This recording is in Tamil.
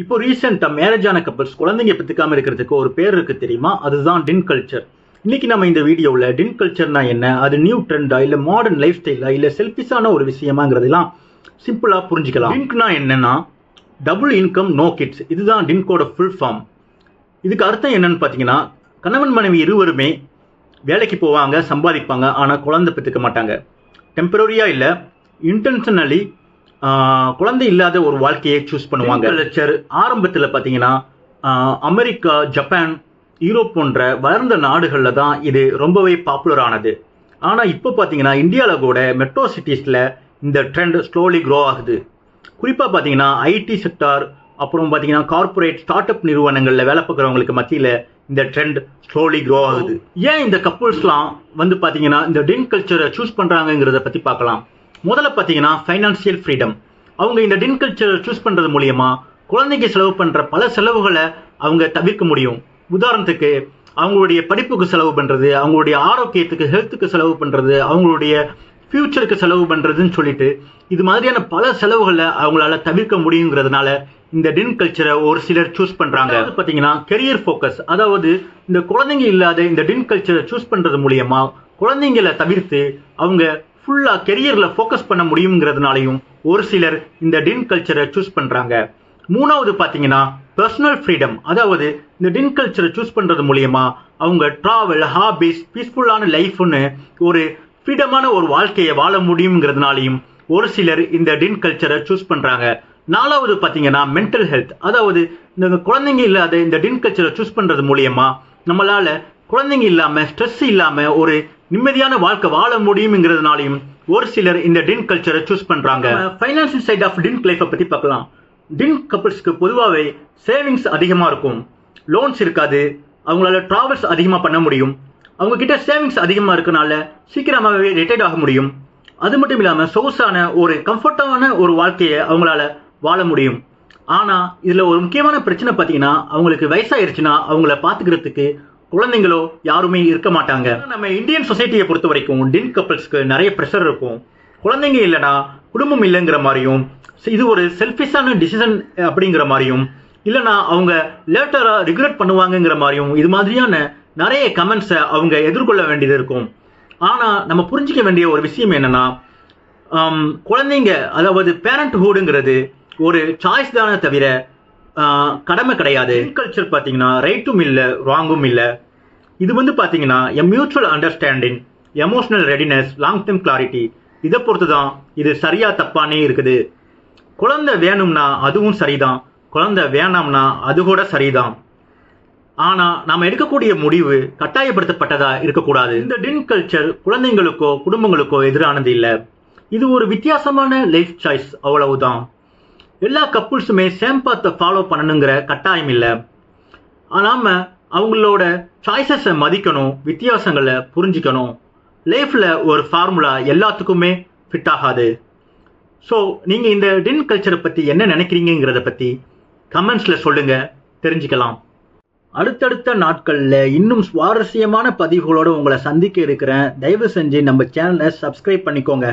இப்போ ரீசெண்டா மேரேஜ் ஆன கப்பல்ஸ் குழந்தைங்க பெற்றுக்காம இருக்கிறதுக்கு ஒரு பேர் இருக்கு தெரியுமா? அதுதான் டின் கல்ச்சர். இன்னைக்கு நம்ம இந்த வீடியோவில் டின் கல்ச்சர்னா என்ன, அது நியூ ட்ரெண்டா இல்லை மாடர்ன் லைஃப் ஸ்டைலா இல்லை செல்ஃபிஷான ஒரு விஷயமாங்கிறதெல்லாம் சிம்பிளா புரிஞ்சுக்கலாம். டின்க்னா என்னன்னா டபுள் இன்கம் நோ கிட்ஸ். இதுதான் டின்கோட ஃபுல் ஃபார்ம். இதுக்கு அர்த்தம் என்னன்னு பார்த்தீங்கன்னா, கணவன் மனைவி இருவருமே வேலைக்கு போவாங்க, சம்பாதிப்பாங்க, ஆனால் குழந்தை பெற்றுக்க மாட்டாங்க. டெம்பரரியா இல்லை, இன்டென்ஷனலி குழந்தை இல்லாத ஒரு வாழ்க்கையை சூஸ் பண்ணுவாங்க. கல்ச்சர் ஆரம்பத்தில் பார்த்தீங்கன்னா அமெரிக்கா, ஜப்பான், யூரோப் போன்ற வளர்ந்த நாடுகளில் தான் இது ரொம்பவே பாப்புலர் ஆனது. ஆனால் இப்போ பார்த்தீங்கன்னா இந்தியாவில் கூட மெட்ரோ சிட்டிஸில் இந்த ட்ரெண்ட் ஸ்லோலி க்ரோ ஆகுது. குறிப்பாக பார்த்தீங்கன்னா ஐடி செக்டார், அப்புறம் பார்த்தீங்கன்னா கார்பரேட் ஸ்டார்ட் அப் நிறுவனங்களில் வேலை பார்க்குறவங்களுக்கு மத்தியில் இந்த ட்ரெண்ட் ஸ்லோலி க்ரோ ஆகுது. ஏன் இந்த கப்புள்ஸ்லாம் வந்து பார்த்தீங்கன்னா இந்த டின் கல்ச்சரை சூஸ் பண்ணுறாங்கிறத பற்றி பார்க்கலாம். முதல்ல பார்த்தீங்கன்னா ஃபைனான்சியல் ஃப்ரீடம். அவங்க இந்த டின் கல்ச்சரை சூஸ் பண்ணுறது மூலியமா குழந்தைக்கு செலவு பண்ணுற பல செலவுகளை அவங்க தவிர்க்க முடியும். உதாரணத்துக்கு அவங்களுடைய படிப்புக்கு செலவு பண்ணுறது, அவங்களுடைய ஆரோக்கியத்துக்கு ஹெல்த்துக்கு செலவு பண்ணுறது, அவங்களுடைய ஃபியூச்சருக்கு செலவு பண்ணுறதுன்னு சொல்லிட்டு இது மாதிரியான பல செலவுகளை அவங்களால தவிர்க்க முடியுங்கிறதுனால இந்த டின் கல்ச்சரை ஒரு சிலர் சூஸ் பண்ணுறாங்க. பார்த்தீங்கன்னா கெரியர் ஃபோக்கஸ். அதாவது இந்த குழந்தைங்க இல்லாத இந்த டின் கல்ச்சரை சூஸ் பண்ணுறது மூலியமா குழந்தைங்களை தவிர்த்து அவங்க ஃபுல்லாக கெரியரில் ஃபோக்கஸ் பண்ண முடியுங்கிறதுனாலையும் ஒரு சிலர் இந்த டின் கல்ச்சரை சூஸ் பண்ணுறாங்க. மூணாவது பார்த்தீங்கன்னா பர்சனல் ஃப்ரீடம். அதாவது இந்த டின் கல்ச்சரை சூஸ் பண்ணுறது மூலியமா அவங்க ட்ராவல், ஹாபிஸ், பீஸ்ஃபுல்லான லைஃப்னு ஒரு ஃப்ரீடமான ஒரு வாழ்க்கையை வாழ முடியுங்கிறதுனாலையும் ஒரு சிலர் இந்த டின் கல்ச்சரை சூஸ் பண்ணுறாங்க. நாலாவது பார்த்தீங்கன்னா மென்டல் ஹெல்த். அதாவது இந்த குழந்தைங்க இல்லாத இந்த டின் கல்ச்சரை சூஸ் பண்ணுறது மூலியமா நம்மளால குழந்தைங்க இல்லாமல் ஸ்ட்ரெஸ் இல்லாமல் ஒரு நிம்மதியான வாழ்க்கை வாழ முடியுங்கிறதுனாலையும் ஒரு சிலர் இந்த டின் கல்ச்சரை சூஸ் பண்ணுறாங்க. ஃபைனான்சியல் சைட் ஆஃப் டின் லைஃப்பை பற்றி பார்க்கலாம். டின் கப்பிள்ஸ்க்கு பொதுவாகவே சேவிங்ஸ் அதிகமாக இருக்கும், லோன்ஸ் இருக்காது, அவங்களால ட்ராவல்ஸ் அதிகமாக பண்ண முடியும், அவங்க கிட்ட சேவிங்ஸ் அதிகமாக இருக்கனால சீக்கிரமாகவே ரிட்டையர்ட் ஆக முடியும். அது மட்டும் இல்லாமல் சொகுசான ஒரு கம்ஃபர்டான ஒரு வாழ்க்கையை அவங்களால வாழ முடியும். ஆனால் இதில் ஒரு முக்கியமான பிரச்சனை பார்த்தீங்கன்னா அவங்களுக்கு வயசாயிருச்சுன்னா அவங்கள பார்த்துக்கிறதுக்கு குழந்தைங்களோ யாருமே இருக்க மாட்டாங்க. நம்ம இந்தியன் சொசைட்டியை பொறுத்த வரைக்கும் டின் கப்பிள்ஸ்க்கு நிறைய ப்ரெஷர் இருக்கும். குழந்தைங்க இல்லைனா குடும்பம் இல்லைங்கிற மாதிரியும், இது ஒரு செல்ஃபிஷான டிசிஷன் அப்படிங்கிற மாதிரியும், இல்லைனா அவங்க லேட்டராக ரிக்ரெட் பண்ணுவாங்கங்கிற மாதிரியும் இது மாதிரியான நிறைய கமெண்ட்ஸை அவங்க எதிர்கொள்ள வேண்டியது இருக்கும். ஆனால் நம்ம புரிஞ்சிக்க வேண்டிய ஒரு விஷயம் என்னன்னா, குழந்தைங்க அதாவது பேரண்ட்ஹுட்ங்கிறது ஒரு சாய்ஸ் தானே தவிர கடமை கிடையாது. டின் கல்ச்சர் பார்த்தீங்கன்னா ரைட்டும் இல்லை, ராங்கும் இல்லை. இது வந்து பார்த்தீங்கன்னா mutual understanding, emotional readiness, long term clarity, இதை பொறுத்து தான் இது சரியா தப்பானே இருக்குது. குழந்தை வேணும்னா அதுவும் சரிதான், குழந்தை வேணாம்னா அது கூட சரிதான். ஆனால் நாம் எடுக்கக்கூடிய முடிவு கட்டாயப்படுத்தப்பட்டதா இருக்கக்கூடாது. இந்த டின் கல்ச்சர் குழந்தைங்களுக்கோ குடும்பங்களுக்கோ எதிரானது இல்லை. இது ஒரு வித்தியாசமான லைஃப் சாய்ஸ், அவ்வளவுதான். எல்லா கப்புள்ஸுமே சேம் பாத்தை ஃபாலோ பண்ணணுங்கிற கட்டாயம் இல்லை. நாம் அவங்களோட சாய்ஸஸை மதிக்கணும், வித்தியாசங்களை புரிஞ்சிக்கணும். லைஃப்பில் ஒரு ஃபார்முலா எல்லாத்துக்குமே ஃபிட் ஆகாது. ஸோ நீங்கள் இந்த டின் கல்ச்சரை பற்றி என்ன நினைக்கிறீங்கிறத பற்றி கமெண்ட்ஸில் சொல்லுங்கள், தெரிஞ்சுக்கலாம். அடுத்தடுத்த நாட்களில் இன்னும் சுவாரஸ்யமான பதிவுகளோடு உங்களை சந்திக்க இருக்கிறேன். தயவு செஞ்சு நம்ம சேனலை சப்ஸ்கிரைப் பண்ணிக்கோங்க.